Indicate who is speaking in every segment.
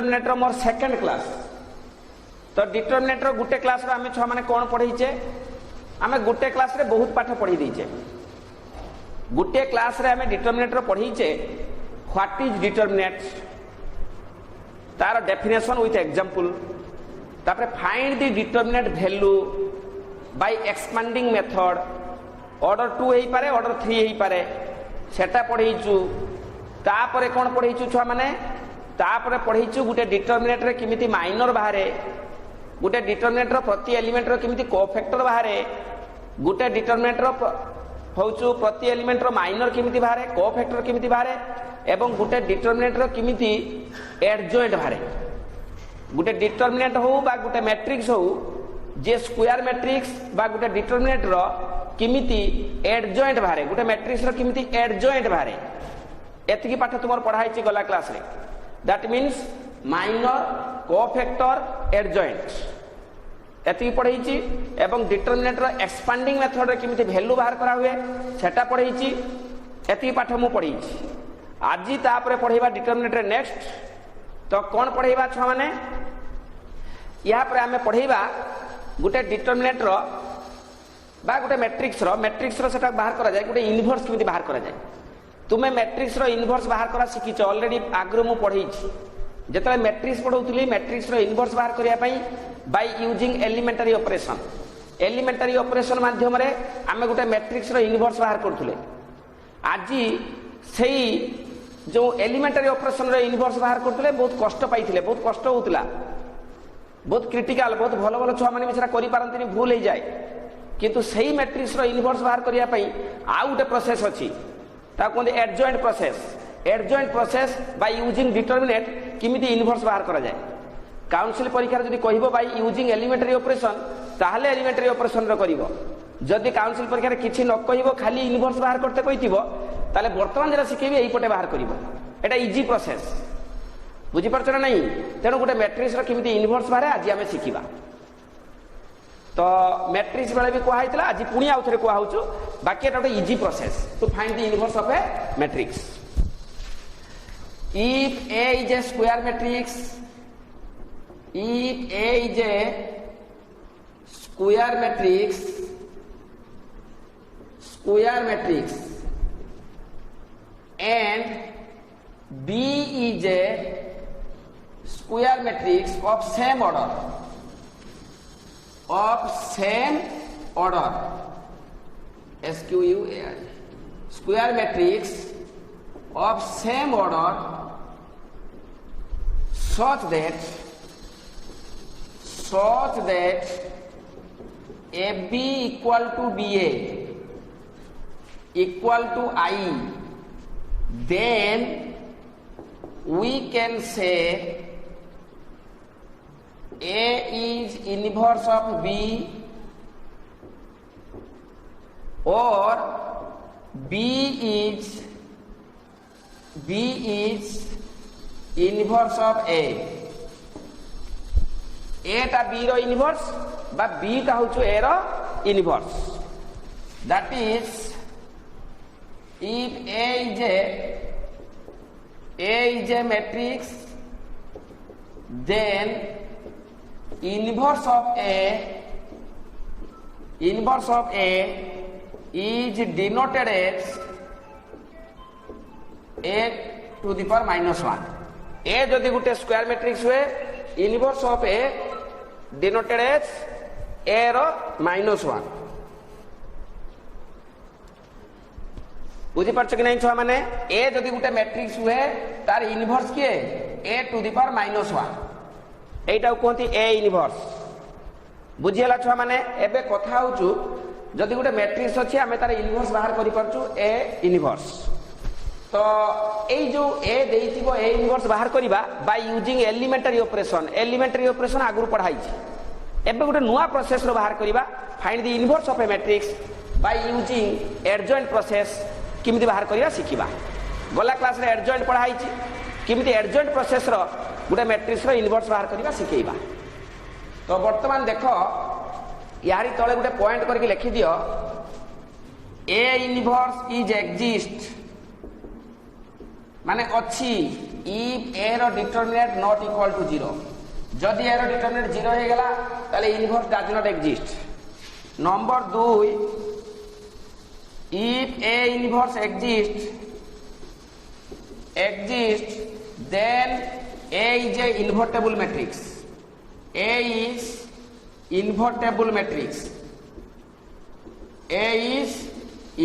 Speaker 1: डिटरमिनेटर मोर second class तो डिटरमिनेटर गुटे class रे आमे छ माने कोन पढैचे आमे गुटे क्लास रे बहुत पाठ पढी दीचे गुटे क्लास रे आमे डिटरमिनेटर पढीचे व्हाट इज डिटरमिनेट तार डेफिनेशन विथ एग्जांपल तापर find the determinate value by expanding method order 2 हेई पारे ऑर्डर 3 हेई पारे सेटा पढीचु तापर कोन पढीचु छ माने तापर पढीचु गुटे डिटरमिनेट रे किमिति माइनर बाहरे गुटे डिटरमिनेट रो प्रति एलिमेंट रो किमिति कोफैक्टर बाहरे गुटे डिटरमिनेट रो होचु प्रति एलिमेंट रो माइनर किमिति बाहरे कोफैक्टर किमिति बाहरे एवं गुटे डिटरमिनेट रो किमिति एडजॉइंट बाहरे गुटे डिटरमिनेट हो बा गुटे मैट्रिक्स हो जे स्क्वायर मैट्रिक्स बा गुटे डिटरमिनेट रो किमिति एडजॉइंट बाहरे गुटे मैट्रिक्स रो किमिति एडजॉइंट बाहरे एतकी पाठ तुमर पढाई छि गला क्लास रे that means minor cofactor adjoint एतकी पढाई छि एवं डिटरमिनेट रो एक्सपांडिंग मेथड रे किमिति वैल्यू बाहर करा हुए सेटा पढाई छि एतकी पाठ मु पढाई छि आजि तापरे पढाइबा डिटरमिनेट रे नेक्स्ट तो कोन पढाइबा छ माने या पर हमें पढाइबा गुटे डिटरमिनेट रो बा गुटे मैट्रिक्स रो सेटा बाहर करा जाय गुटे इनवर्स किमिति बाहर करा जाय तुम्हें मैट्रिक्स रो इनवर्स बाहर करा सिखिछ ऑलरेडी आग्रो मु पढाई छि जेतले मैट्रिक्स पढौतली मैट्रिक्स रो इनवर्स बाहर करिया पई बाय यूजिंग एलिमेंटरी ऑपरेशन माध्यम रे हमें गुटे मैट्रिक्स रो इनवर्स बाहर करथुले आजि सेही जो एलिमेंटरी ऑपरेशन रे इनवर्स बाहर करथुले बहुत कष्ट पाइथिले बहुत कष्ट होतला बहुत क्रिटिकल बहुत भलो भलो छुआ माने बिचारा करि पारंतिनी भूल हे जाय किंतु सेही मैट्रिक्स रो इनवर्स बाहर करिया पई आ गुटे प्रोसेस अछि ता कोन adjoint process by using determinant किमिति इनवर्स बाहर करा जाय काउंसिल परीक्षा जदि कहबो बाय यूजिंग एलिमेंटरी ऑपरेशन ताहले एलिमेंटरी ऑपरेशन रो करिवो जदि काउंसिल परीक्षा रे किछि न कहबो खाली इनवर्स बाहर करते कहितिबो ताले वर्तमान जरा सिखेबी एई पटे बाहर करिवो एटा इजी प्रोसेस बुझि परछ ना नहीं तेनु गुटे मैट्रिक्स रो किमिति इनवर्स बाहर आज हमें सिखिबा तो मैट्रिक्स बेले भी कहा हैतला आज पुणी आउ थरे कहा होछु बाकी एटा easy process to find the inverse of a matrix if A is a square matrix and B is a square matrix of same order SQUAR square matrix of same order such that AB equal to BA equal to I, then we can say A is inverse of B or B is inverse of A टा B रो inverse बा B टा होचो A रो inverse that is if A is a matrix then inverse of A is denoted as a to the power -1 a जदि गुटे square matrix हुए inverse of a denoted as a रो -1 बुझी परछ कि नहीं छुआ माने a जदि गुटे मैट्रिक्स हुए तार इनवर्स किए a to the power -1 Etah कोंती a inverse बुझी हला छुआ माने एबे कथा होचु जदि गुटे मैट्रिक्स अछि हमें तार इनवर्स बाहर करि परछु a इनवर्स तो ए जो ए देइथिबो ए इनवर्स बाहर करिबा बाय यूजिंग एलिमेंटरी ऑपरेशन आगु पढ़ाई छी एबे गोटे नुवा प्रोसेस रो बाहर करिबा find the inverse of a matrix by using adjoint process किमिति बाहर करिया सिखिबा गला क्लास रे एडजॉइंट पढ़ाई छी किमिति एडजॉइंट प्रोसेस रो गोटे मैट्रिक्स रो इनवर्स बाहर करिबा सिखेइबा तो वर्तमान देखो यारी तळे गोटे पॉइंट करके लिखि दियो ए इनवर्स इज एग्जिस्ट माने अच्छी इफ ए रो डिटरमिनेंट नॉट इक्वल टू 0 जदि ए रो डिटरमिनेंट 0 हो गला ताले inverse does not exist. Number 2 if A inverse exists then A is a invertible matrix। A is invertible matrix। A is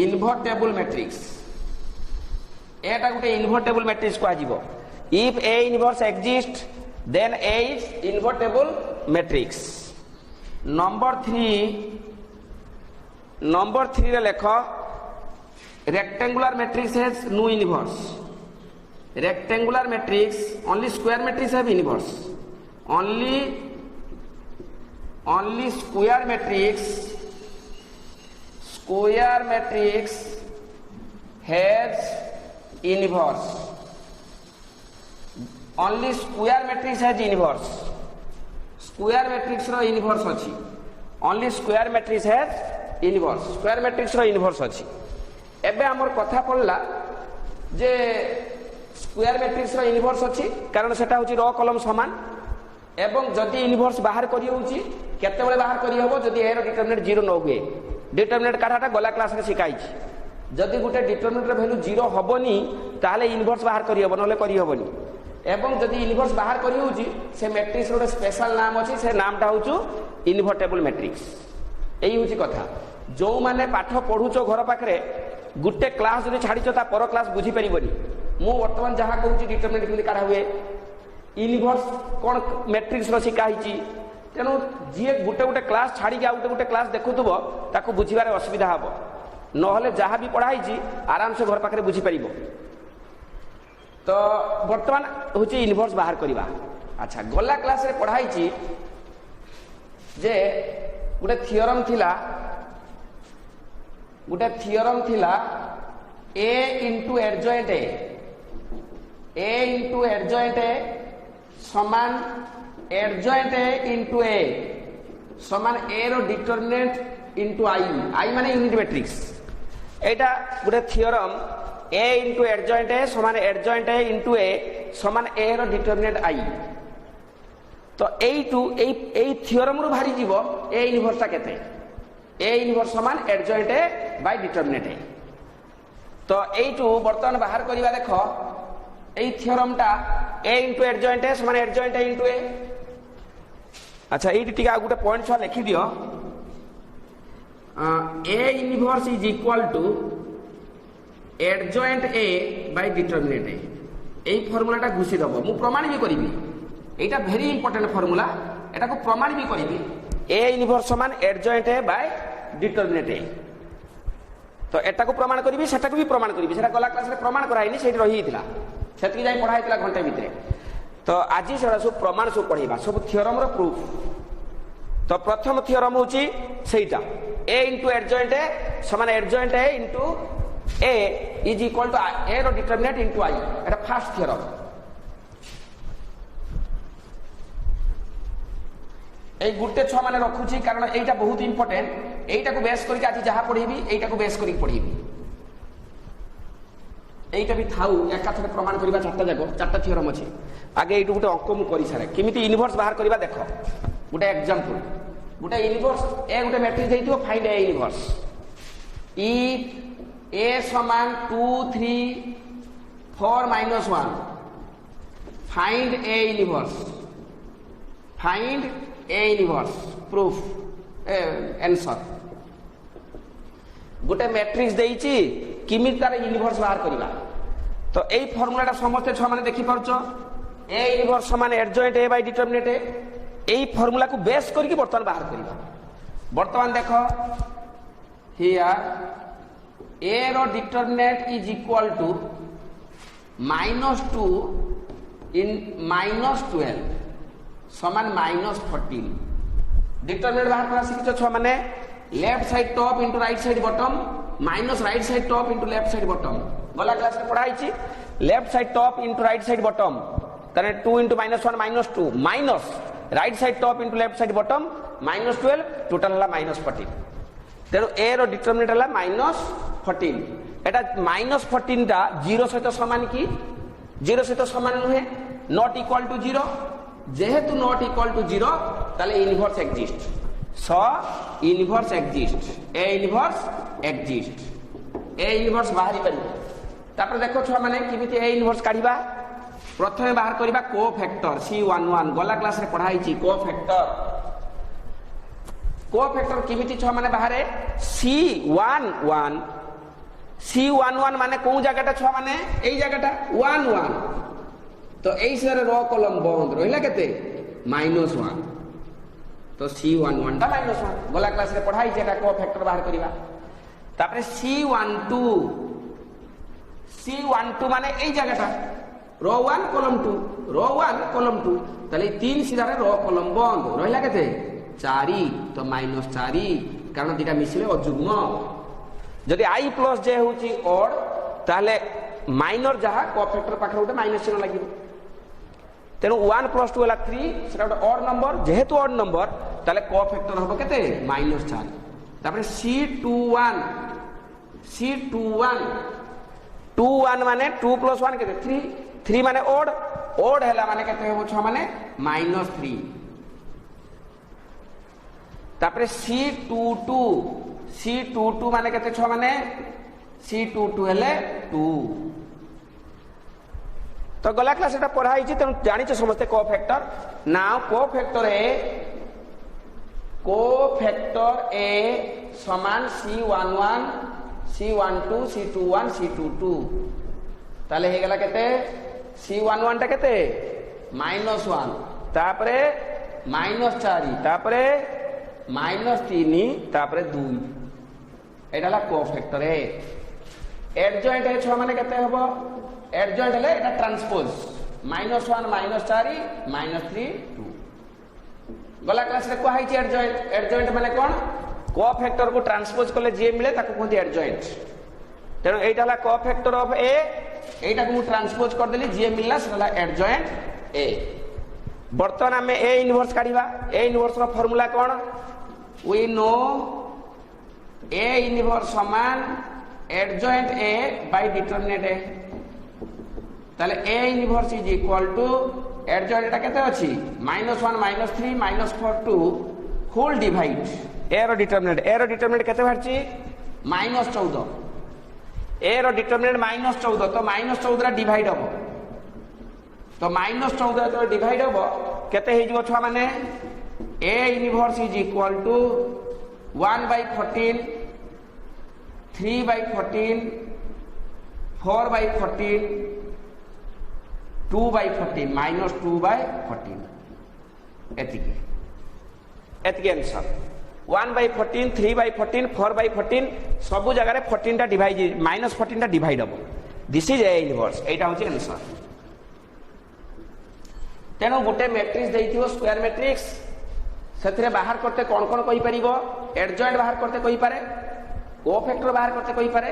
Speaker 1: invertible matrix। Etah Gute invertible matrix को आजिबो। If A inverse exists then A is invertible matrix। Number 3 रे लेखो rectangular matrix has no inverse। rectangular matrix only square matrix have inverse। only square matrix has inverse। only square matrix has inverse। square matrix row inverse अछि। only square matrix has inverse। square matrix row inverse अछि। एबे हमर कथा पड़ला J square matrix रो inverse अछि कारण सेटा होची रो कॉलम समान एवं जदि इनवर्स बाहर करी होची केते बेले बाहर करी होबो जदि ए रो डिटरमिनेंट 0 न हुए। डिटरमिनेंट काठाटा गला क्लास रे सिखाई छी जदि गुटे डिटरमिनेंट रो वैल्यू 0 हबोनी ताले इनवर्स बाहर करी होबो नले करी होबोनी एवं जदि इनवर्स बाहर करी होची से मैट्रिक्स रो स्पेशल नाम अछि से नामटा होचु इनवर्टेबल मैट्रिक्स। एई होची कथा जो माने पाठ पढुचो घर पाखरे गुटे क्लास जदि छाड़ीचो ता पर क्लास बुझी परिबोनी। मु वर्तमान जहाँ कहूँ डिटरमिनेंट केमती काढ़ा हुए इनवर्स कौन मैट्रिक्स रो शिखाई तेणु जी गोटे गोटे क्लास छाड़ी गोटे गोटे क्लास देखुव ताकू बुझार असुविधा हम नहले जहाँ भी पढ़ाई आराम से घर पाखे बुझीपर। तो वर्तमान हूँ इनवर्स बाहर करवा। अच्छा गला क्लास रे पढ़ाई जे गोटे थियोरम थिला A into adjoint A into adjoint A समान adjoint A into A समान A रो डिटरमिनेंट into I माने यूनिट मैट्रिक्स। एटा गुटे theorem A into adjoint A समान adjoint A into A समान A रो डिटरमिनेंट I। तो एई थियोरम रो भारी जीवो A इनवर्स ता केते A इनवर्स समान adjoint A by determinant A। तो एइटू बर्तमान बाहर करिबा देखो एई थियोरमटा A into adjoint A समान adjoint A into A। अच्छा एइटी टिका गुटे पॉइंट छ लिखि दियो A inverse is equal to adjoint A by determinant A। एई फार्मूलाटा घुसी दबो मु प्रमाण भी करिवि एटा वेरी इंपोर्टेंट फार्मूला एटा को प्रमाण भी करिवि A इनवर्स समान adjoint A by determinant A। तो एटा को प्रमाण करी सेटा को भी प्रमाण करी सेटा गला क्लास रे प्रमाण कराइनी सेठी रही हितला सेति जाई पढ़ाई हितला घंटे भितरे। तो आज सेटा सब प्रमाण सब पढ़ाइबा सब थियोरम रो प्रूफ। तो प्रथम थियोरम होची सेटा A into adjoint A समान adjoint A into A is equal to A रो डिटरमिनेंट into I एटा फर्स्ट थियोरम। ए गुटे छ माने रखुची कारण एटा बहुत इंपोर्टेंट एटा को बेस करके आज जहां पढीबी एटा को बेस करके पढीबी एटा भी थाउ एका थरे प्रमाण करबा चारटा थियोरम अछि। आगे एटु गुटे अंक मु करि सारे किमिति इनवर्स बाहर करबा देखो गुटे एग्जांपल गुटे इनवर्स ए गुटे मैट्रिक्स देइथिबो find A inverse if A समान 2 3 4 -1 find A inverse find A inverse proof answer गोटे मैट्रिक्स देइची किमिति तार इनवर्स बाहर करबा। तो एई फार्मूलाटा समस्त छ माने देखि परछो A इनवर्स समान adjoint A by determinant A एई फार्मूला को बेस करके वर्तमान बाहर करबा। वर्तमान देखो हियर A रो determinant is equal to -2 in -12 समान -14 डिटरमिनेंट बाहर करा सिखियो छ माने left side top into right side bottom minus right side top into left side bottom गला क्लास में पढ़ाई छी left side top into right side bottom तने 2 into -1 -2 minus right side top into left side bottom -12 total हला -14 तेरो A रो determinant हला -14 एटा -14 टा 0 सहित समान की जीरो सहित सामान नुहे नॉट इक्वल टू जीरो जेहेतु नॉट इक्वल टू जीरो ताले inverse exist so inverse exist A inverse बाहरी परिबो तापर देखो छुआ माने किमिति ए इनवर्स काढिबा प्रथमे बाहर करिबा कोफैक्टर C11 गला क्लास रे पढाई छी कोफैक्टर किमिति छुआ माने बाहरे C11 माने कोन जगहटा छुआ माने एई जगहटा 11 तो एई से रो कॉलम बंद रहिला केते -1 तो C11 टा -1 गला क्लास रे पढाई जेटा कोफैक्टर बाहर करिबा तापर C12 माने एई जगहटा रो 1 कॉलम 2 ताले 3 सीधा रे रो कॉलम बंद रहिला केते 4 तो -4 कारण दिटा मिसिले अजुग्म जदि I प्लस J होची ऑड ताले माइनर जहा कोफैक्टर पाखरे उठे माइनस चिन्ह लागिबो तेनु 1 + 2 होला 3 सेटा उठे ऑड नंबर जेहेतु ऑड नंबर ताले कोफैक्टर होबो केते -4 तापर C21 माने 2 + 1 केते 3 माने ऑड हैला माने केते होबो छ माने -3 तापर C22 माने केते छ माने C22 हेले 2 तो गला क्लास एटा पढ़ाई छी तेनु जानि छ समस्त कोफैक्टर नाउ कोफैक्टर ए समान C11 C12 C21 C22 ताले हे गला केते C11 टा केते -1 तापरे -4 तापरे -3 तापरे 2 एटा ला कोफैक्टर ए एडजॉइंट ए छ माने केते हबो एडजॉइंट हेले एटा ट्रांसपोज -1 -4 -3 2 गला क्लास रे कोहाई छी एडजॉइंट माने कोन कोफैक्टर को ट्रांसपोज करले जे मिले ताको कोंती एडजॉइंट तेनो एटा ला कोफैक्टर ऑफ ए एटा को मु ट्रांसपोज कर देली जे मिलला सेला एडजॉइंट ए बर्तमान हमें ए इनवर्स काढिबा ए इनवर्स रो फार्मूला कोन वी नो ए इनवर्स समान adjoint A by determinant A ताले A inverse is equal to adjoint एटा केते अछि -1 -3 -4 2 होल डिवाइड ए रो डिटरमिनेंट केते बारछि -14 ए रो डिटरमिनेंट -14 तो -14 रा डिवाइड हबो तो -14 तो डिवाइड हबो केते हे जिवो छुआ माने A inverse is equal to 1/14 3/14 4/14 2/14 -2/14 एतिके आंसर 1/14 3/14 4/14 सब जगह 14 टा डिवाइड -14 टा डिवाइड हबो दिस इज ए इनवर्स एटा होची आंसर तेनो गोटे मैट्रिक्स देइथिबो स्क्वायर मैट्रिक्स सेथरे बाहर करते कोन कोन कहि परिबो एडजॉइंट बाहर करते कहि पारे कोफैक्टर बाहर करते कहि पारे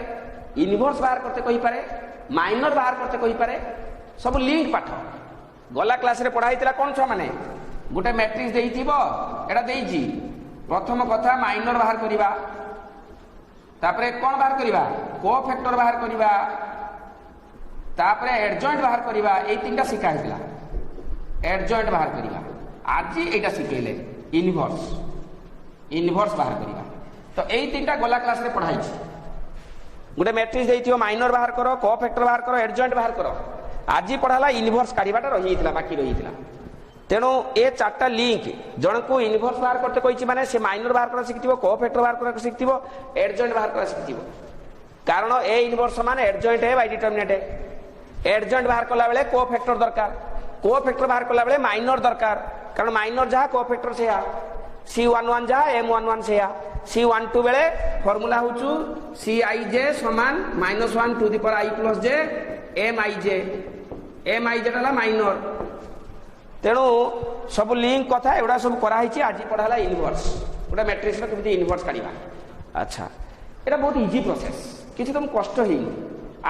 Speaker 1: इनवर्स बाहर करते कहि पारे माइनर बाहर करते कहि पारे सब लिंक पाठ गला क्लास रे पढाइतिला कोन छ माने गोटे मैट्रिक्स देइथिबो एटा देइजी प्रथम कथा माइनर बाहर करिबा तापरे कोन बाहर करिबा कोफैक्टर बाहर करिबा तापरे एडजॉइंट बाहर करिबा ए तीनटा शिखा हिला एडजॉइंट बाहर करिबा आज एटा शिखेले इनवर्स बाहर करिबा तो एई तीनटा गला क्लास रे पढाई छी गोटे मैट्रिक्स देइथियो माइनर बाहर करो कोफैक्टर बाहर करो एडजॉइंट बाहर करो आज पढ़ाला इनवर्स काढिबाटा रहिथिला बाकी रहिथिला तेणु ए चारटा लिंक जन को इनवर्स बाहर करते कही माने से माइनर बाहर कर शिखिथिबो कोफैक्टर बाहर कर शिखिथिबो एडजॉइंट बाहर कर शिखिथिबो कारण ए इनवर्स माने एडजॉइंट है बाय डिटरमिनेंट है एडजॉइंट बाहर कला बेले कोफैक्टर दरकार कोफैक्टर बाहर कला बेले माइनर दरकार कारण माइनर जहा कोफैक्टर से C11 जहा M11 से C12 बेले फार्मूला होचु Cij समान -1 to the power I plus j Mij ला माइनर तेणु सब लिंक कथा एवडा सब करा हिची आज पढ़ाला इनवर्स गोटे मैट्रिक्स रो केमती इनवर्स काढिबा अच्छा एटा बहुत इजी प्रोसेस किछि तुम कष्ट हेइनी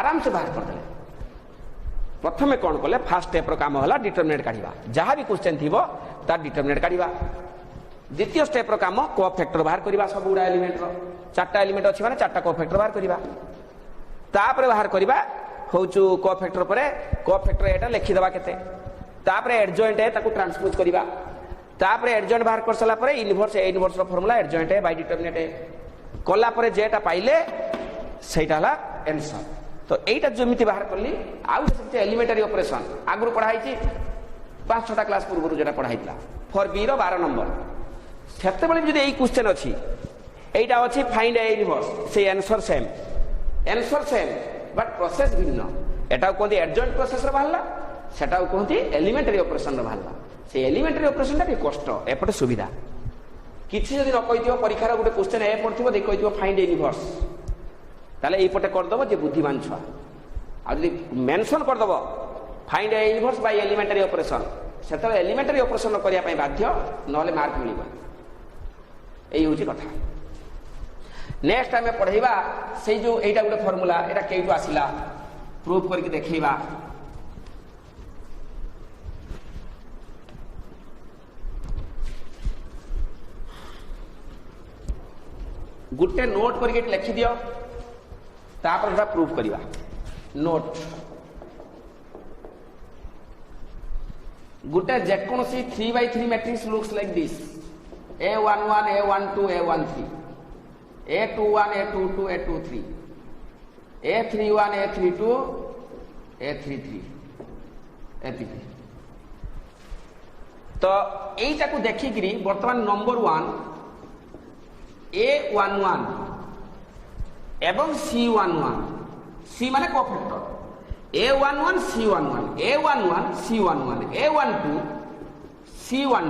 Speaker 1: आराम से बाहर कर देले प्रथमे कोन कले फर्स्ट स्टेप रो काम होला डिटरमिनेंट काढिबा जहां भी क्वेश्चन थिबो तार डिटरमिनेंट काढिबा द्वितीय स्टेप रो काम कोफैक्टर बाहर करिबा सब गुडा एलिमेंट रो चारटा एलिमेंट अछि माने चारटा कोफैक्टर बाहर करिबा तापर बाहर करिबा होचु को फैक्टर परे को फैक्टर एटा लिखि देबा केते तापरे एडजॉइंट है ताकू ट्रांसपोज करिबा तापरे एडजॉइंट बाहर कर सला परे इनवर्स ए इनवर्स रो फार्मूला एडजॉइंट है बाय डिटरमिनेंट है कला परे जेटा पाइले सेटा हला आंसर तो एटा जमिति बाहर करली आउ से एलिमेंटरी ऑपरेशन आगु पढ़ाई छी 5-6टा क्लास पूर्व जेटा पढ़ाइतला फॉर बी रो 12 नंबर सेते बेले जदी एई क्वेश्चन अछि एटा अछि फाइंड ए इनवर्स से आंसर सेम बट प्रोसेस भिन्न एटा कोंती एडजॉइंट प्रोसेस रो बाहरला सेटा कोंती एलिमेंटरी ऑपरेशन रो बाहरला से एलिमेंटरी ऑपरेशन टा कष्ट एपटे सुविधा किछि जदी न कहिदियो परीक्षा रो गुटे क्वेश्चन ए पड़थिबो दे कहिदियो फाइंड ए इनवर्स ताले एई पटे कर दबो जे बुद्धिमान छुआ आ जदी मेंशन कर दबो find A inverse by elementary operation सेते एलिमेंटरी ऑपरेशन करिया पई बाध्य नहले मार्क मिलिबो एई होची कथा नेक्स्ट आमे पढ़ाइबा से जो एटा गुटे फार्मूला एटा केइटो आसिला प्रूफ करके देखैबा गुटे नोट करके लिखि दियो तापर एटा प्रूफ करिबा note Gute जेकोनसी 3x3 matrix looks like this A11 A12 A13 A21 A22 A23 A31 A32 A33 A33 तो एटा को देखिकरी वर्तमान नंबर 1 A11 एवं C11 C माने cofactor A11 C11 A11 C11 A12 C12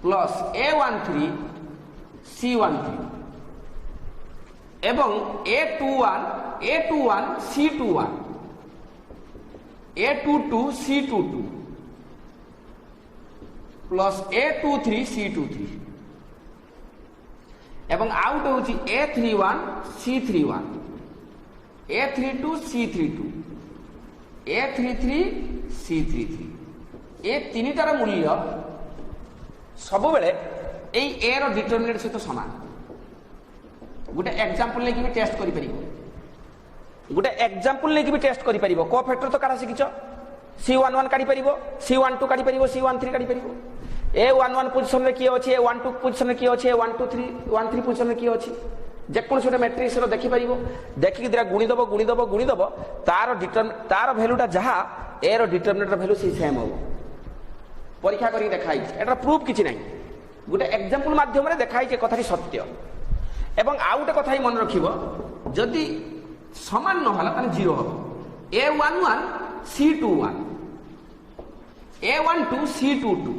Speaker 1: plus A13 C13 एवं A21 C21 A22 C22 plus A23 C23 एवं out होची A31 C31 A32 C32 A33 C33 ए तीनटार मूल्य सब बेले एई ए रो डिटरमिनेंट सहित समान गुटे एग्जांपल लेके भी टेस्ट करि परिबो गुटे एग्जांपल लेके भी टेस्ट करि परिबो को फैक्टर तो कारा सिकिचो C11 काढी परिबो C12 काढी परिबो C13 काढी परिबो A11 पोजीशन रे की अछि A12 पोजीशन रे की अछि A12 13 पोजीशन रे की अछि जेकोन छोटे मैट्रिक्स रो देखि परिबो देखि दिरा गुणी दबो तार वैल्यूटा जहा ए रो डिटरमिनेंट रो वैल्यू सेम हो परीक्षा करी देखाई एटा प्रूफ किछि नै गुटे एग्जांपल माध्यम रे देखाई जे कथाटी सत्य एवं आउ गोटे कथा मन रखिबो जदि समान न होला ताने 0 हो A11 C21 A12 C22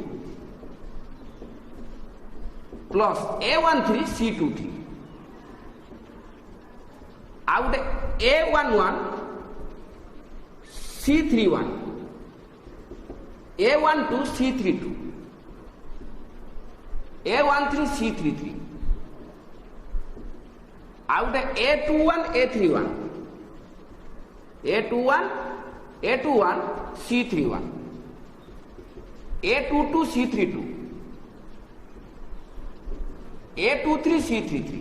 Speaker 1: plus A13 C23 आउ गोटे A11 C31 A12 C32 A13 C33 आउ गोटे A21 A31 A21 C31 A22 C32 A23 C33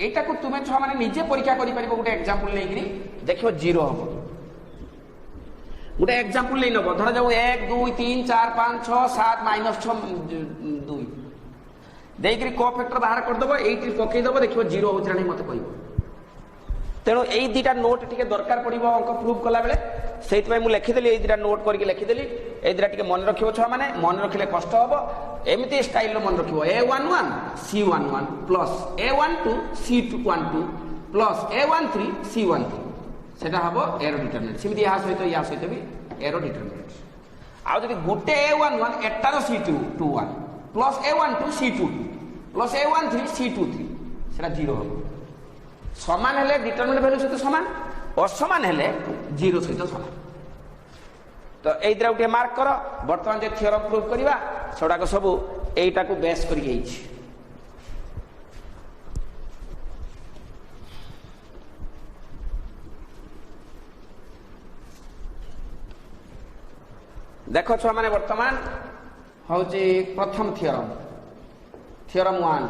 Speaker 1: एटा को तुमे छ माने निजे परीक्षा करि परिबो गोटे एग्जांपल नै कि देखियो 0 हो गोटे एग्जांपल नै नबो धरा जाऊ 1 2 3 4 5 6 7 -6 2 देइकरी को फैक्टर बाहर कर दबो एठी पकई दबो देखियो 0 हो जानी मते कहइबो तेणु एई दुटा नोट टिके दरकार पड़िबो अंक प्रूफ कला बेले सेति मु लिखि देली एई दुटा नोट करके लिखि देली एई दुटा टिके मन रखिबो छ माने मन रखिले कष्ट हबो एमिति स्टाइल रो मन रखिबो A11 C11 plus A12 C12 plus A13 C13 सेटा हबो ए रो डिटरमिनेंट सिमिति या सहित भी ए रो डिटरमिनेंट आ जदि गुटे A11 एटा रो C21 plus A12 C22 plus A13 C23 सेटा 0 हबो समान हेले डिटरमिनेंट वैल्यू सहित समान असमान हेले 0 सहित समान तो एई द्रा उठे मार्क करो वर्तमान जे थ्योरम प्रूफ करिवा सेडा को सब एईटा को बेस करि गेइछि देखो छ माने वर्तमान होची प्रथम theorem 1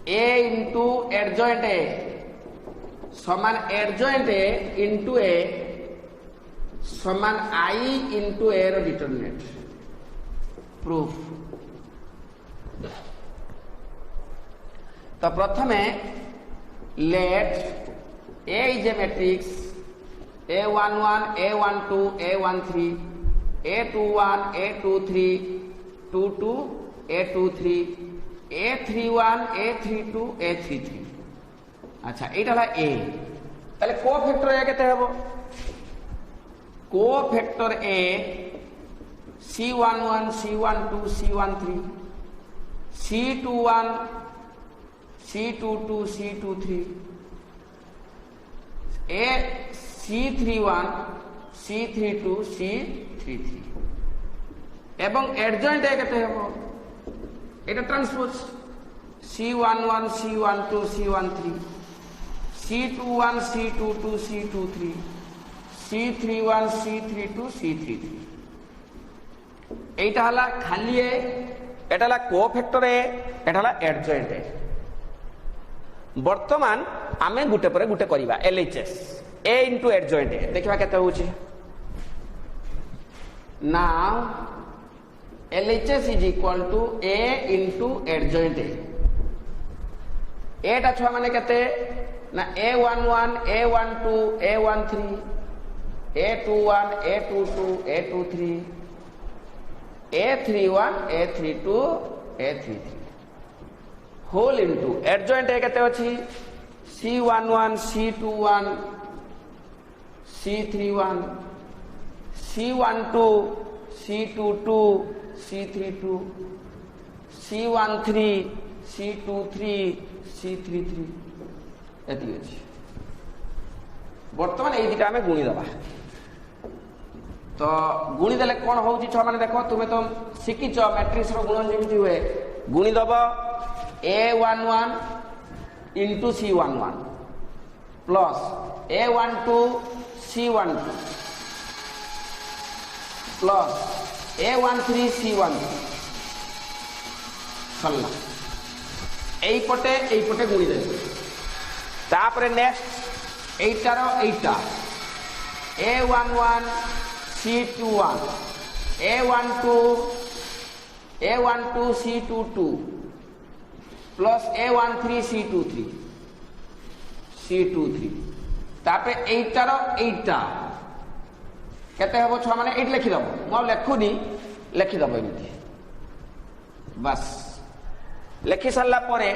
Speaker 1: A into adjoint A समान एडजॉइंट ए इंटू ए समान आई इंटू ए रो डिटरमिनेंट प्रूफ। तो प्रथमे let A is a matrix A11 A12 A13 A21 A23 22 A23 A31 A32 A33। अच्छा এইটা A তাহলে কোফ্যাক্টর A কেতে হবো cofactor A C11 C12 C13 C21 C22 C23 A C31 C32 C33 এবং adjoint এ কেতে হবো এটা transpose C11 C12 C13 C21 C22 C23 C31 C32 C33 এইটা হলা খালি এ এটা হলা কোফ্যাক্টর এ এটা হলা এডজয়েন্ট এ। বর্তমান আমি গুটে পরে গুটে করিবা LHS A into adjoint A देखिबा केते होउची now LHS is equal to A into adjoint A एटा छुआ माने केते ना A11 A12 A13 A21 A22 A23 A31 A32 A33 whole into adjoint A केते अछि C11 C21 C31 C12 C22 C32 C13 C23 C33 এটি আছে। বর্তমান এই দুটা আমি গুণি দেবা তো গুণি দেলে কোন হউছি ছ মানে দেখো তুমি তো শিখিছ ম্যাট্রিক্স র গুণন যেମିତି हुए গুণি দেব A11 into C11 plus A12 C12 plus A13 C13 सरला এই পটে গুণি দেবে তারপরে নেক্সট এইটার এইটা A11 C21 A12 C22 plus A13 C23 তারপরে এইটার এইটা কেতে হবো ছ মানে এইটা লিখি দেব মু লেখুনি লিখি দেব এমনি বাস লিখি সারলা পরে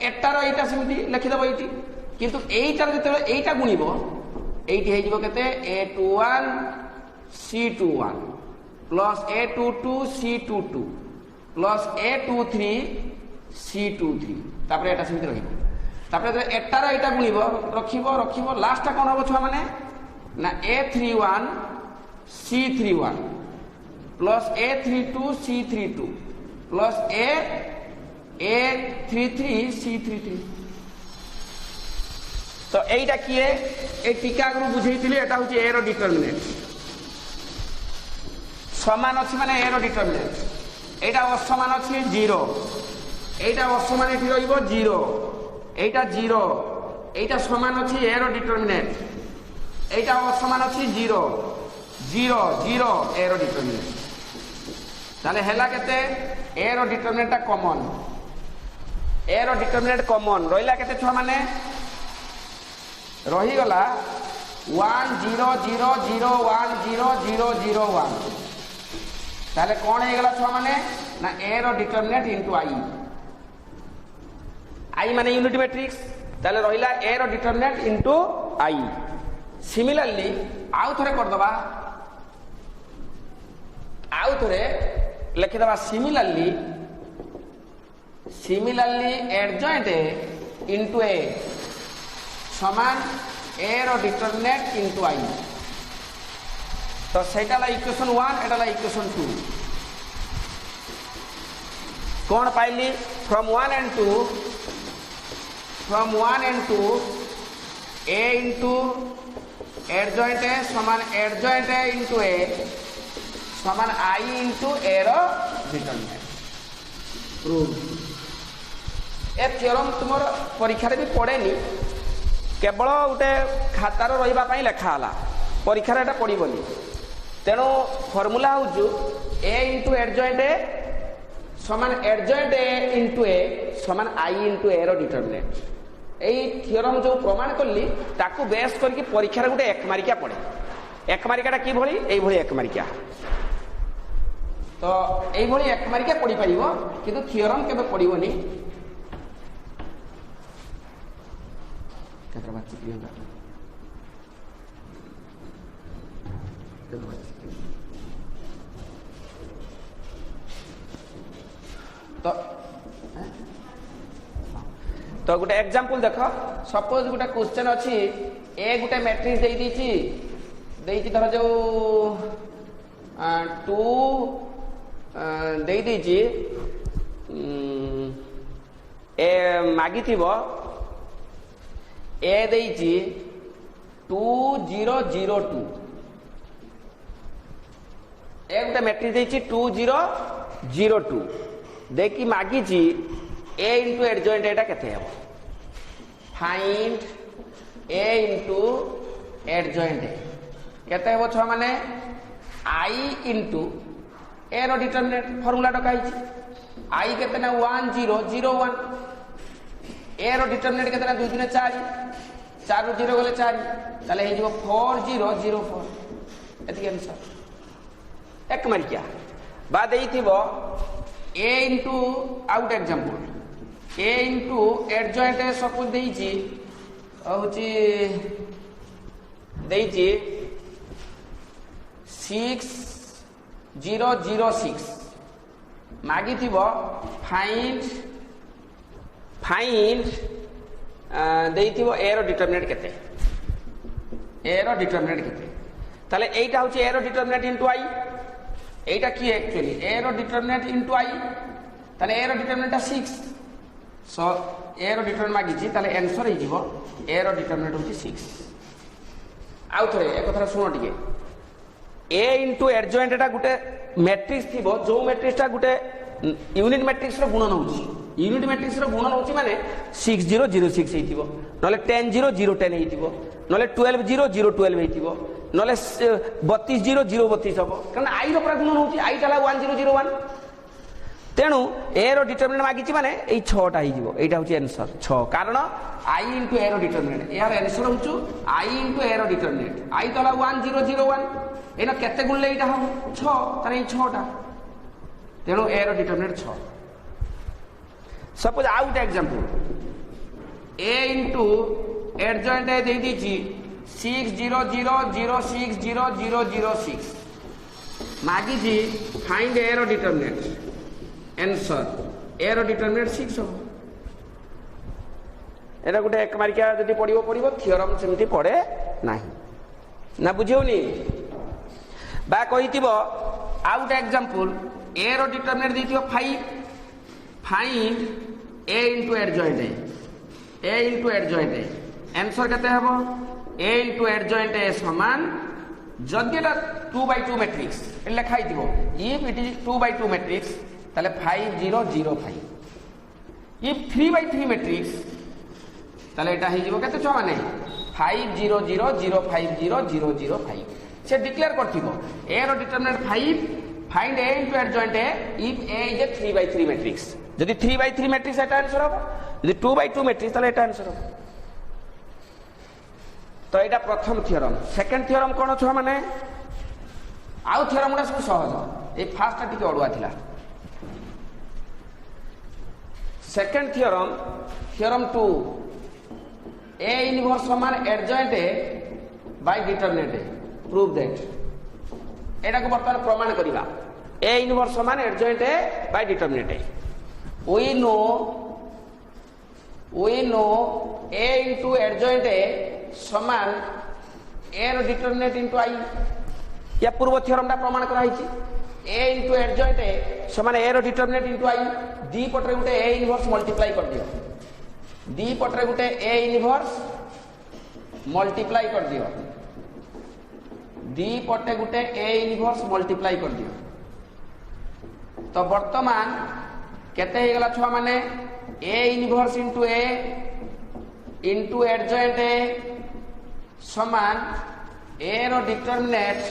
Speaker 1: এটার এইটা সেমতি লিখি দেব এইটি কিন্তু এইটার যেতেବେଳେ এইটা গুণিব এইটি হয়ে যাব কেতে A21 C21 plus A22 C22 plus A23 C23 তারপরে এটা সেমতি রহিব তারপরে এটার এইটা গুণিব রখিব লাস্টটা কোন হবো ছুয়া মানে না A31 C31 plus A32 C32 plus A33 C33 তো এইটা কি এই টিকা গুলো বুঝাইছিলি এটা হচ্ছে এর ডিটারমিনেন্ট সমান আছে মানে এর ডিটারমিনেন্ট এইটা অসমান আছে 0 এইটা অসমান এটি রইব 0 এইটা 0 এইটা সমান আছে এর ডিটারমিনেন্ট এইটা অসমান আছে 0 0 0 এর ডিটারমিনেন্ট তাহলে হেলা কেতে এর ডিটারমিনেন্টটা কমন এর ডিটারমিনেন্ট কমন রইলা কেতে ছুয়া মানে রহিগলা 1 0 0 0 1 0 0 0 1 তাহলে কোন হয়ে গেল ছুয়া মানে না এর ডিটারমিনেন্ট ইনটু I মানে ইউনিট ম্যাট্রিক্স তাহলে রহিলা এর ডিটারমিনেন্ট ইনটু I সিমিলারলি আউ থরে কর দবা আউ থরে লিখি দবা similarly adjoint A into A সমান এর ডিটারমিনেন্ট ইনটু I তো সেটা হলো ইকুয়েশন 1 এটা হলো ইকুয়েশন 2 কোন পাইলি from 1 and 2 A into adjoint A সমান adjoint A into A সমান I into A র ডিটারমিনেন্ট প্রুভ এ থিওরম তোমার পরীক্ষারে भी পড়েনি केवल गोटे खातार रही लेखाला परीक्षार एटा पड़ोनी तेणु फर्मूला हूँ ए इंटू एडजॉइंट ए समान एडजॉइंट ए इंटू ए समान आई इंटू ए डिटरमिनेंट यही थियोरम जो प्रमाण कली ताकू बेस करके परीक्षार गोटे एक मारिका पड़े एक मारिकाटा कि भली एक मारिका तो यही एक मारिका पढ़ी पार किंतु थियोरम केबे पड़ोनी तो गोटे एग्जांपल देख सपोज गोटे क्वेश्चन अच्छी ए गोटे मैट्रिक्स दे देती धर जो 2 दे देती ए मागी ए देती 2002 ए गोटे मैट्रिक्स देती 2002 देखी मागी ए इंटू एडजॉइंट एटा केते हेबो फाइंड ए इंटू एडजॉइंट केते हेबो छ माने आई इंटू ए रो डिटरमिनेंट फार्मूला डका हिची आई केते ना 1001 ए रो डिटरमिनेंट केते ना 2 3 4 4 रो 0 गले 4 ताले हे जिवो 4004 एति आंसर एक मारिका बा देइथिबो ए into out example A into adjoint suppose देइची होची देइची 6006 मागी थिबो फाइंड देइथिबो ए रो डिटरमिनेंट केते ए रो डिटरमिनेंट केते ताले एटा होची ए रो डिटरमिनेंट इनटू आई एटा की एक्चुअली ए रो डिटरमिनेंट इनटू आई ताले ए रो डिटरमिनेंट 6 सो ए रो डिटरमिनेंट मागी ताले आंसर हे जीवो ए रो डिटरमिनेंट होची 6 आउ थरे एक कथा सुनो टिके ए इंटू एडजॉइंट एटा गुटे मैट्रिक्स थिबो जो मैट्रिक्सटा गुटे यूनिट मैट्रिक्स रो गुणन होची यूनिट मैट्रिक्स रो गुणन होची माने 6006 हेतिबो नले 10010 हेतिबो नले 12012 हेतिबो नले 320032 हबो कारण आई रो पूरा गुणन होची आई टाला 1001 तेणु ए रो डिटरमिनेंट मागिची माने एई 6टा हे जीवो एटा होची आंसर 6 कारण आई इंटू ए रो डिटरमिनेंट यार आंसर होचु आई इंटू ए रो डिटरमिनेंट आई टाला 1001 एना केते गुण ले एटा हम 6 तारे 6टा तेणु ए रो डिटरमिनेंट 6 सपोज आउट example A into adjoint A दे दीची 6000600006 मागी जी फाइंड ए रो डिटरमिनेंट आंसर ए रो डिटरमिनेंट 6 हो एटा गुटे एक मार्किया जदी पड़िबो थियोरम सेमती पड़े नाही ना बुझियोनी बा कहितिबो आउट एग्जांपल ए रो डिटरमिनेंट दिथियो 5 find A into adjoint A into adjoint answer केते हबो ए इंटू एडजॉइंट ए समान जदि एटा 2/2 मैट्रिक्स लिखा हिथिबो इफ इट इज 2/2 मैट्रिक्स ताले 5005 इफ 3/3 मैट्रिक्स ताले एटा हे जिवो केते छ माने 5000500005 से डिक्लेयर करथिबो ए रो determinant 5 find A into adjoint A if A is a 3/3 matrix यदि 3/3 मैट्रिक्स एटा आंसर हो यदि 2/2 मैट्रिक्स ताले एटा आंसर हो तो एटा प्रथम थ्योरम सेकंड थ्योरम कोन छ माने आउ थ्योरम गुडा सब सहज ए फर्स्ट टिके अडुआ थिला second theorem theorem 2 A inverse समान adjoint A by determinant A prove that एटा को वर्तमान प्रमाण करिवा ए इनवर्स समान adjoint A by determinant A we know a into adjoint a समान a रो डिटरमिनेंट into i या पूर्व थ्योरम ता प्रमाण करा हिची a into adjoint a समान a रो डिटरमिनेंट into i दी पटरे गुटे a इनवर्स मल्टीप्लाई कर दियो दी पटरे गुटे a इनवर्स मल्टीप्लाई कर दियो दी पटे गुटे a इनवर्स मल्टीप्लाई कर दियो तो वर्तमान केते हे गला छुआ माने a inverse into a into adjoint A समान ए रो डिटरमिनेंट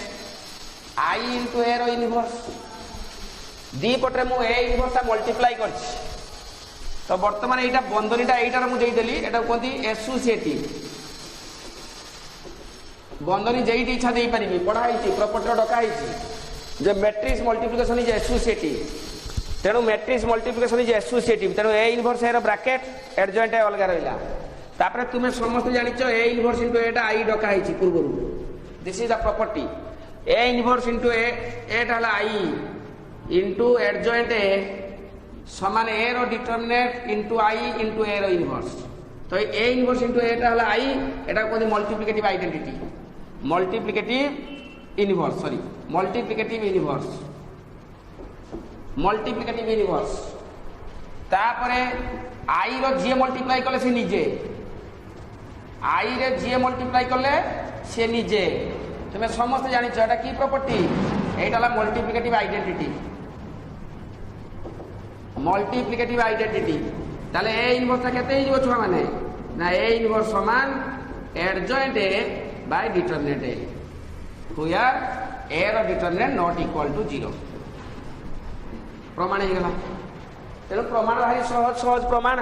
Speaker 1: आई इंटू ए रो इनवर्स दी पटे मु ए इनवर्स मल्टीप्लाई करछि तो वर्तमान एटा बंधनीटा एटार मु देई देली एटा कोंती एसोसिएटिव बंधनी जेइटी इच्छा देई परिबी पढ़ा हिची प्रॉपर्टी डका हिची जे मैट्रिक्स मल्टीप्लिकेशन इज एसोसिएटिव तेणु मैट्रिक्स मल्टीप्लिकेशन इज एसोसिएटिव तेणु ए इनवर्स ए रो ब्रैकेट एडजॉइंट ए अलग रहिला तापरे तुमे समस्त जानिचो ए इनवर्स इनटू एटा आई डका हिची पूर्वरु this is the property A inverse into एटा हला आई इनटू एडजॉइंट ए समान ए रो determinant into I into A रो इनवर्स तो ए इनवर्स इनटू एटा हला आई एटा कोन multiplicative identity multiplicative inverse sorry multiplicative inverse तापरे आई रो जे मल्टीप्लाई कले से निजे आई रे जे मल्टीप्लाई कले से निजे तुम समस्त जानिछ एटा की प्रॉपर्टी एटा हला मल्टीप्लिकेटिव आइडेंटिटी ताले ए इनवर्स केते हिजो छुआ माने ना ए इनवर्स समान adjoint A by determinant A where A रो डिटरमिनेंट नॉट इक्वल टू 0 प्रमाण हो गला तेणु प्रमाण भारी सहज सहज प्रमाण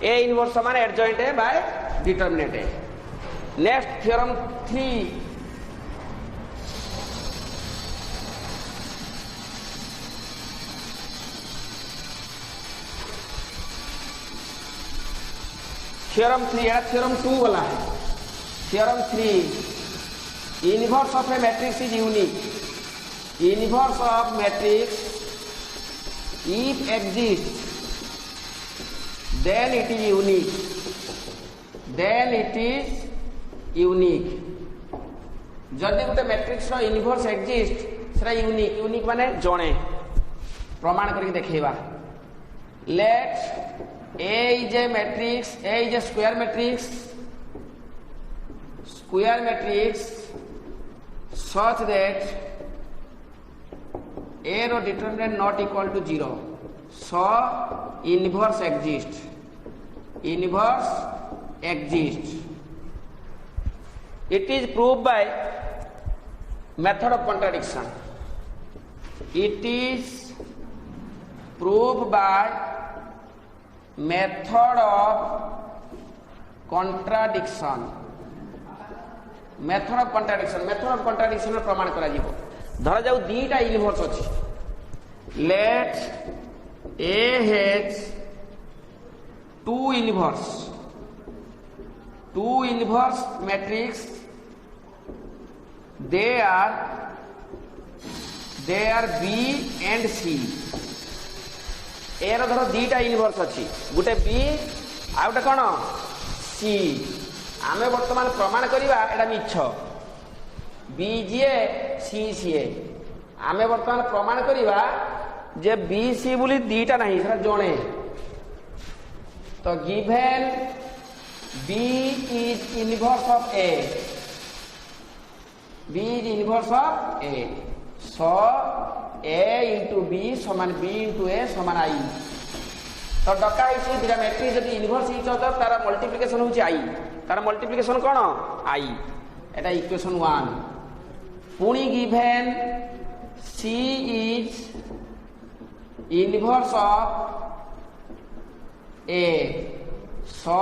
Speaker 1: ए इनवर्स समान adjoint A by determinant A next theorem 3 theorem 3 या थ्योरम 2 वाला है theorem 3 inverse of a matrix is unique inverse of matrix if exists then it is unique जदि गोटे मैट्रिक्स रो इनवर्स एक्जिस्ट सेटा यूनिक माने जणे प्रमाण करके देखैबा let A is a matrix A is a square matrix such that a रो determinant not equal to 0 so inverse exists it is proved by method of contradiction it is proved by method of contradiction रो प्रमाण करा जीवो धरा जाऊ दीटा inverse अछि let A has two inverse matrix they are B and C A रो धर दीटा इनवर्स अछि गुटे बी आ गुटे कोन सी आमे वर्तमान प्रमाण करिवा एटा मिछ बी जीए सी सीए आमे वर्तमान प्रमाण करिवा जे बी सी बोली दीटा नहीं सेटा जणे तो given B is inverse of A so A into B समान बी इंटू ए समान आई तो डका हिची दिरा मैट्रिक्स जदी इनवर्स हिच तो तार मल्टीप्लिकेशन होची आई तार मल्टीप्लिकेशन कोन आई एटा इक्वेशन 1 पुणी given C is inverse of A so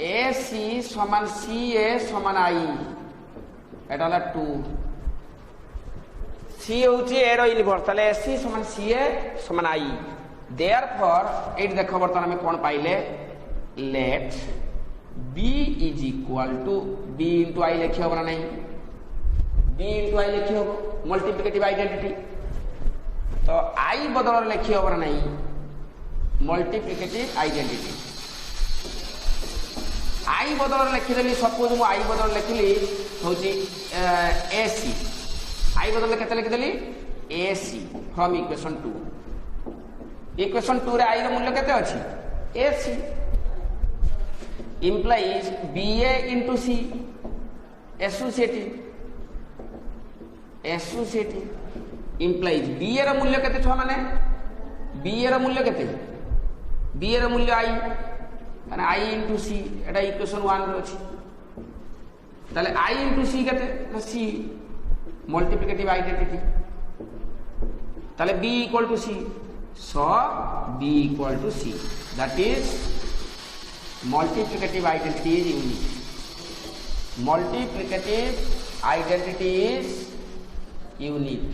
Speaker 1: A C समान सी ए समान आई एटा हला 2 सी होची ए रो इनवर्स ताले ए सी समान सी ए समान आई देयरफॉर एट देखो बर्तमान में कोन पाइले let B is equal to B into I लिखि होबा नहीं बी इंटू आई लिखि होबो मल्टीप्लिकेटिव आइडेंटिटी तो आई बदल लिखि होबा नहीं मल्टीप्लिकेटिव आइडेंटिटी आई बदल लिखिदेली सपोज मु आई बदल लिखिली होची एसी आई बदल केते लिखिदेली एसी फ्रॉम इक्वेशन 2 रे आई रो मूल्य केते अछि AC implies BA into C associative implies BA रो मूल्य केते छ माने BA रो मूल्य केते BA रो मूल्य I মানে i ইন্টু সি, এটা ইকুয়েশন 1 রে আছে। তাহলে i ইন্টু সি কেতে না সি মল্টিপ্লিকেটিভ আইডেন্টিটি। তাহলে b equal to C, so b equal to c, that is multiplicative identity is unique. Multiplicative identity is unique.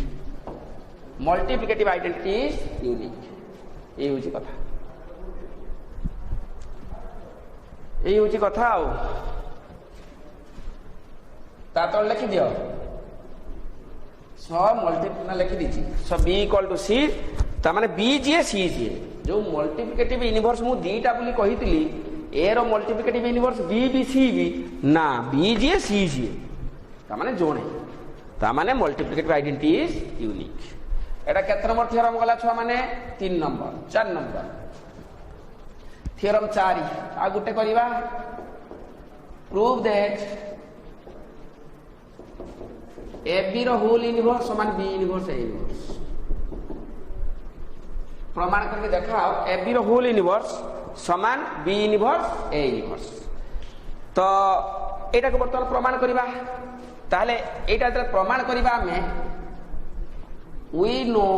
Speaker 1: Multiplicative identity is unique. এই হচ্ছে কথা, এই হচ্ছে কথা। ଆଉ ତା ତଳେ ଲେଖି ଦିଅ so multiplication ଲେଖି ଦେଇଛି, so b equal to c। तामाने बी जी सी जी जो मल्टीप्लिकेटिव यूनिवर्स मु दीटा बोली कहितली ए रो multiplicative universe B B C B ना बी जी सी जी तामाने जोणे तामाने मल्टीप्लिकेटिव आइडेंटिटी इज यूनिक। एटा केते नंबर थ्योरम गला छुआ माने 3 नंबर 4 नंबर थ्योरम 4 आ गुटे करिवा प्रूव दैट ए बी रो होल यूनिवर्स समान बी यूनिवर्स ए यूनिवर्स। प्रमाण करके देखाओ ए बी रो होल यूनिवर्स समान बी यूनिवर्स ए यूनिवर्स। तो एटा को बर्तमान प्रमाण करिबा, ताले एटा जब प्रमाण करिबा हमें we know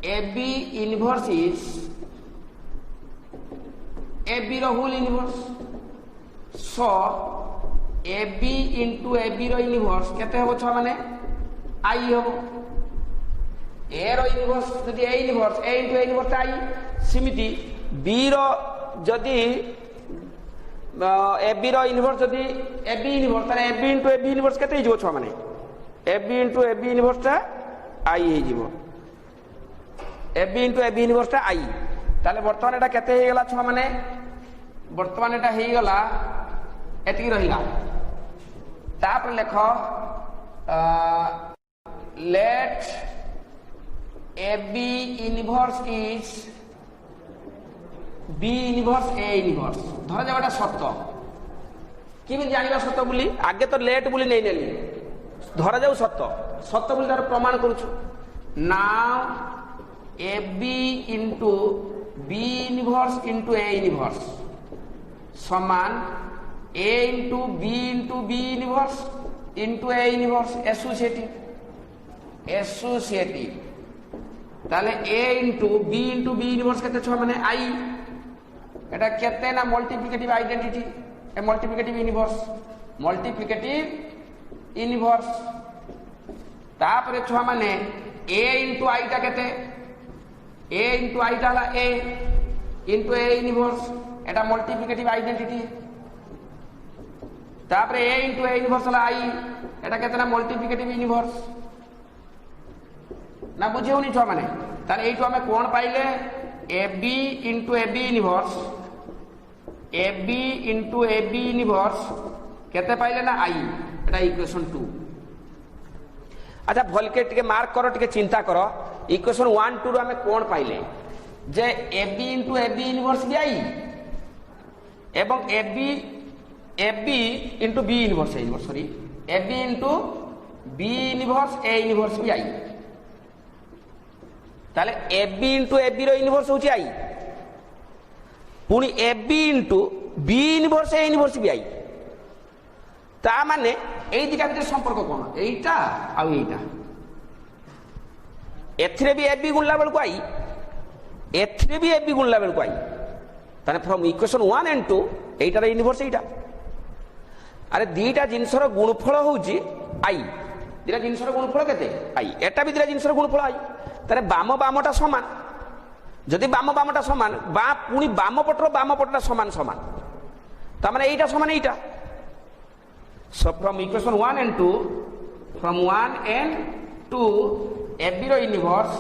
Speaker 1: A B inverse is A B रो whole inverse, so A B into A B रो यूनिवर्स केते हो छ माने आई हो ए रो यूनिवर्स जदि A universe A into A universe I सिमिति बी रो जदि ए बी रो यूनिवर्स जदि ए बी यूनिवर्स तारे A B into A B inverse केते हिजो छ माने A B into A B inverse ता आई हिजो A B into A B inverse ता आई। ताले वर्तमान एटा केते हे गेला छ माने वर्तमान एटा हे गेला एति रहिला। तापर लेखो late AB inverse is B inverse A inverse। धरा जावटा सत्य किमि जानिबा सत्य बोली आगे तो लेट बोली नै नेली धरा जाऊ सत्य सत्य बोली तार प्रमाण करूछु। Now AB into B inverse into A inverse समान A into B inverse into A inverse associative ताले A इंटू बी यूनिवर्स केते छ माने आई एटा केते ना मल्टीप्लिकेटिव आइडेंटिटी ए मल्टीप्लिकेटिव यूनिवर्स तापरे छ माने A इंटू आई ता केते A इंटू आई ताला A into A universe Etah multiplicative identity तापरे A इंटू A यूनिवर्स ला आई एटा केते ना मल्टीप्लिकेटिव यूनिवर्स ना बुझे होनी छुआ माने ताले एइटो हमें कोन पाइले A B into A B inverse केते पाइले ना आई एटा इक्वेशन 2। अच्छा भलके टिके मार्क करो टिके चिंता करो इक्वेशन 1 2 रो हमें कोन पाइले जे A B into A B universe भी आई एवं A B into B universe sorry A B into B universe A universe भी आई ताले A B into A B रो यूनिवर्स होची आई पुनी A B into B universe A universe भी I ता माने एई दिका भीतर संपर्क कोन एइटा आ एइटा एथिरे भी ए बी गुणला बेल को आई एथिरे भी ए बी गुणला बेल को आई ताने फ्रॉम इक्वेशन 1 and 2 एइटा रो यूनिवर्स एइटा अरे दीटा जिंसर गुणफल होची आई दीटा जिंसर गुणफल केते आई एटा भी दीटा जिंसर गुणफल आई तारे बाम बामटा समान जदि बाम बामटा समान बा पुनी बाम पटटा समान समान ता माने एइटा समान एइटा। So from equation 1 and 2 A B रो यूनिवर्स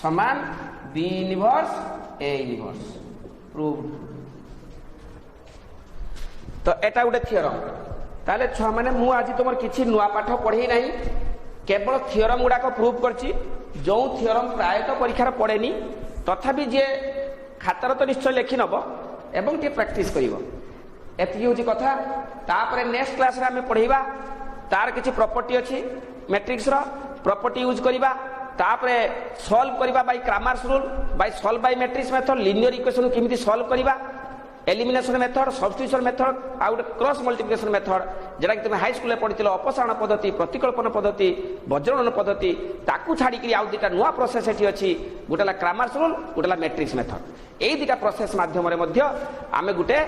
Speaker 1: समान B universe A universe proved. तो एटा गोटे थ्योरम ताले छुआ माने मु आज तुम किछि नुआ पाठ पढ़े नहीं केवल थ्योरम गुड़ाक प्रूव करछि जो थ्योरम प्रायतः परीक्षार पड़ेनी तथापि जे खातार तो निश्चय लिखि नब एवं टे प्रैक्टिस करिवो एति होछि कथा। तापरे नेक्स्ट क्लास रे हमें पढ़ेबा तार किछि प्रॉपर्टी अछि मैट्रिक्स रो प्रॉपर्टी यूज करिबा तापरे सॉल्व करबा by Cramer's rule by solve by matrix method linear equation केमिति सॉल्व करबा एलिमिनेशन मेथड सब्स्टिट्यूशन मेथड आउट क्रॉस मल्टीप्लिकेशन मेथड जेटा कि तुम हाई स्कूल में पढ़िथिलो अपसारण पद्धति प्रतिकल्पन पद्धति वज्रणन पद्धति ताकू छाड़ी कि आउ दुटा नुआ प्रोसेस एठी अछि गोटेला क्रामर्स रूल गोटेला मैट्रिक्स मेथड एई दुटा प्रोसेस माध्यम रे मध्य आमे गुटे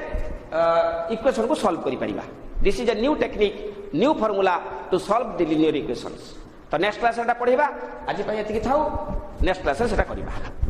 Speaker 1: इक्वेशन को सॉल्व करि परिबा this is a new technique new formula to solve the linear equations तो नेक्स्ट क्लास एटा पढ़िबा आज पय एतिकी थाउ नेक्स्ट क्लास रे सेटा करिबा।